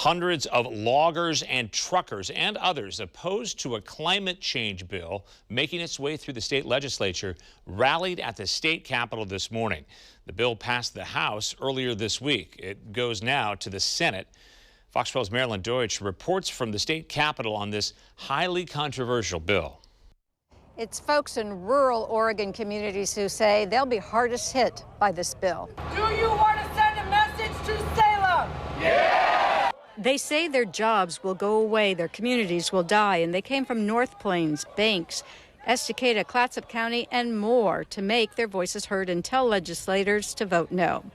Hundreds of loggers and truckers and others opposed to a climate change bill making its way through the state legislature rallied at the state capitol this morning. The bill passed the House earlier this week. It goes now to the Senate. Fox 12's Marilyn Deutsch reports from the state capitol on this highly controversial bill. It's folks in rural Oregon communities who say they'll be hardest hit by this bill. Do you want to send a message to Salem? Yeah! They say their jobs will go away, their communities will die, and they came from North Plains, Banks, Estacada, Clatsop County, and more to make their voices heard and tell legislators to vote no.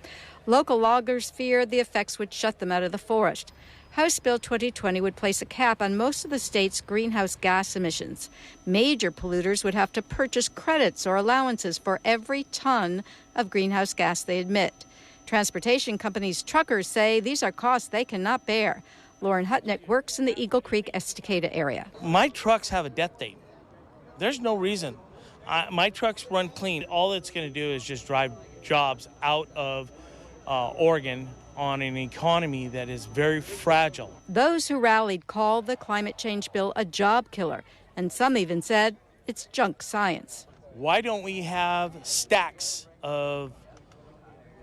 Local loggers fear the effects would shut them out of the forest. House Bill 2020 would place a cap on most of the state's greenhouse gas emissions. Major polluters would have to purchase credits or allowances for every ton of greenhouse gas they emit. Transportation companies' truckers say these are costs they cannot bear. Lauren Hutnick works in the Eagle Creek Estacada area. My trucks have a death date. There's no reason. My trucks run clean. All it's going to do is just drive jobs out of Oregon on an economy that is very fragile. Those who rallied called the climate change bill a job killer, and some even said it's junk science. Why don't we have stacks of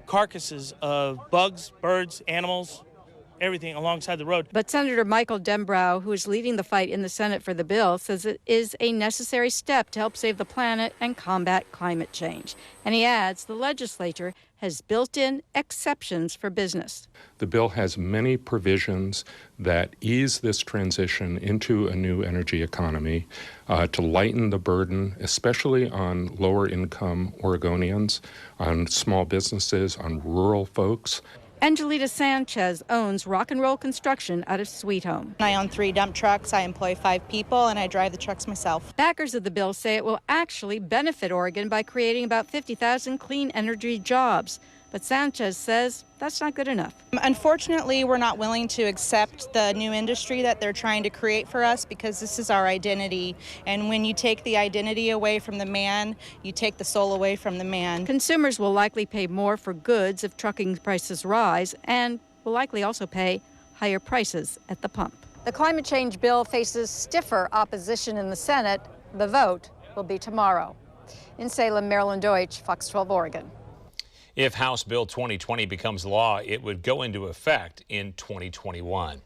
carcasses of bugs, birds, animals, everything alongside the road? But Senator Michael Dembrow, who is leading the fight in the Senate for the bill, says it is a necessary step to help save the planet and combat climate change. And he adds the legislature has built-in exceptions for business. The bill has many provisions that ease this transition into a new energy economy to lighten the burden, especially on lower-income Oregonians, on small businesses, on rural folks. Angelita Sanchez owns Rock and Roll Construction out of Sweet Home. I own 3 dump trucks, I employ 5 people, and I drive the trucks myself. Backers of the bill say it will actually benefit Oregon by creating about 50,000 clean energy jobs. But Sanchez says that's not good enough. Unfortunately, we're not willing to accept the new industry that they're trying to create for us because this is our identity. And when you take the identity away from the man, you take the soul away from the man. Consumers will likely pay more for goods if trucking prices rise and will likely also pay higher prices at the pump. The climate change bill faces stiffer opposition in the Senate. The vote will be tomorrow. In Salem, Marilyn Deutsch, Fox 12 Oregon. If House Bill 2020 becomes law, it would go into effect in 2021.